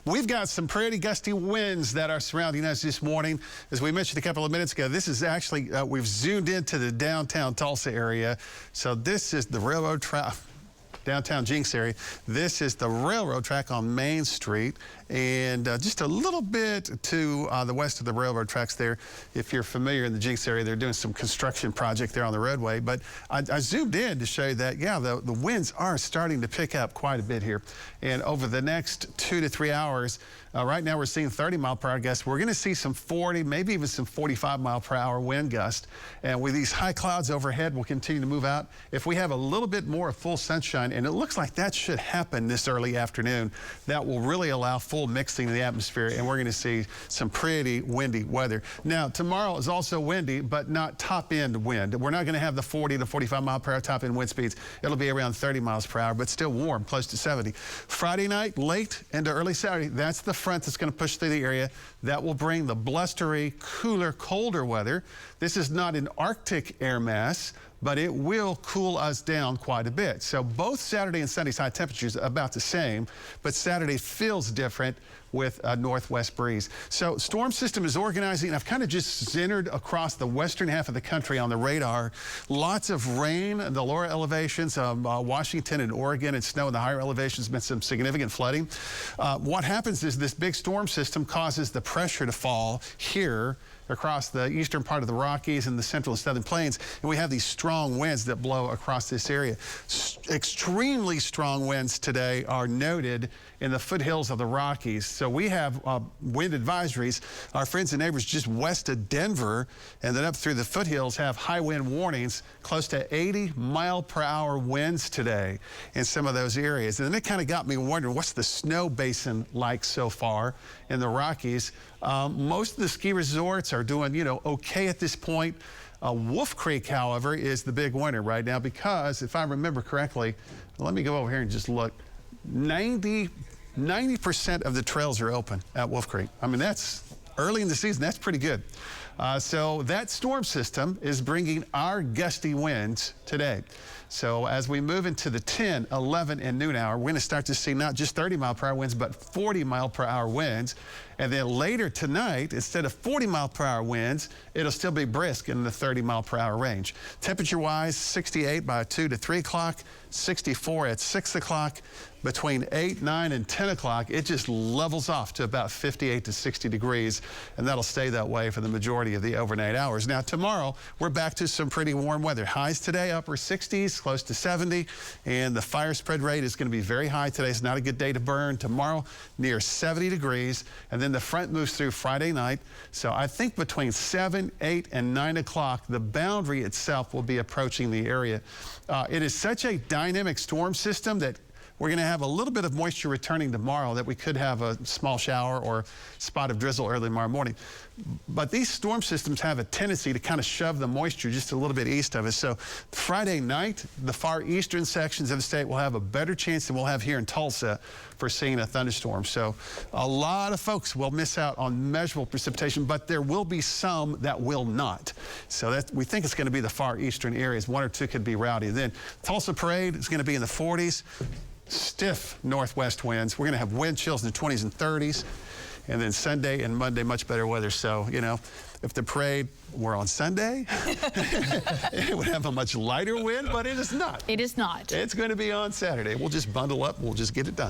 We've got some pretty gusty winds that are surrounding us this morning. As we mentioned a couple of minutes ago, this is actually, we've zoomed into the downtown Tulsa area. So this is the railroad track. Downtown Jinx area. This is the railroad track on Main Street, and just a little bit to the west of the railroad tracks there. If you're familiar in the Jinx area, they're doing some construction project there on the roadway. But I zoomed in to show you that, yeah, the winds are starting to pick up quite a bit here. And over the next 2 to 3 hours, right now we're seeing 30-mile-per-hour gusts. We're going to see some 40, maybe even some 45-mile-per-hour wind gusts. And with these high clouds overhead, we'll continue to move out. If we have a little bit more of full sunshine, and it looks like that should happen this early afternoon, that will really allow full mixing of the atmosphere, and we're going to see some pretty windy weather. Now, tomorrow is also windy, but not top-end wind. We're not going to have the 40 to 45-mile-per-hour top-end wind speeds. It'll be around 30 miles per hour, but still warm, close to 70. Friday night, late into early Saturday, that's the front that's going to push through the area. That will bring the blustery, cooler, colder weather. This is not an Arctic air mass, but it will cool us down quite a bit. So both Saturday and Sunday's high temperatures are about the same, but Saturday feels different with a northwest breeze. So storm system is organizing. I've kind of just centered across the western half of the country on the radar. Lots of rain in the lower elevations, Washington and Oregon, and snow in the higher elevations. Been some significant flooding. What happens is this big storm system causes the pressure to fall here across the eastern part of the Rockies and the central and southern plains, and we have these strong winds that blow across this area. Extremely strong winds today are noted in the foothills of the Rockies. So we have wind advisories. Our friends and neighbors just west of Denver and then up through the foothills have high wind warnings, close to 80-mile-per-hour winds today in some of those areas. And then it kind of got me wondering, what's the snow basin like so far in the Rockies? Most of the ski resorts are doing, okay at this point. Wolf Creek, however, is the big winner right now because, if I remember correctly, let me go over here and just look, 90% of the trails are open at Wolf Creek. I mean, that's early in the season. That's pretty good. So that storm system is bringing our gusty winds today. So as we move into the 10, 11, and noon hour, we're going to start to see not just 30-mile-per-hour winds, but 40-mile-per-hour winds. And then later tonight, instead of 40-mile-per-hour winds, it'll still be brisk in the 30-mile-per-hour range. Temperature-wise, 68 by 2 to 3 o'clock, 64 at 6 o'clock. Between 8, 9, and 10 o'clock, it just levels off to about 58 to 60 degrees, and that'll stay that way for the majority of the overnight hours. Now, tomorrow, we're back to some pretty warm weather. Highs today, upper 60s, close to 70, and the fire spread rate is going to be very high today. It's not a good day to burn. Tomorrow, near 70 degrees, and then the front moves through Friday night. So I think between 7, 8, and 9 o'clock, the boundary itself will be approaching the area. It is such a dynamic storm system that we're going to have a little bit of moisture returning tomorrow, that we could have a small shower or spot of drizzle early tomorrow morning. But these storm systems have a tendency to kind of shove the moisture just a little bit east of us. So Friday night, the far eastern sections of the state will have a better chance than we'll have here in Tulsa for seeing a thunderstorm. So a lot of folks will miss out on measurable precipitation, but there will be some that will not. So we think it's going to be the far eastern areas. 1 or 2 could be rowdy. Then Tulsa Parade is going to be in the 40s. Stiff northwest winds. We're going to have wind chills in the 20s and 30s. And then Sunday and Monday, much better weather. So, if the parade were on Sunday, it would have a much lighter wind, but it is not. It is not. It's going to be on Saturday. We'll just bundle up. We'll just get it done.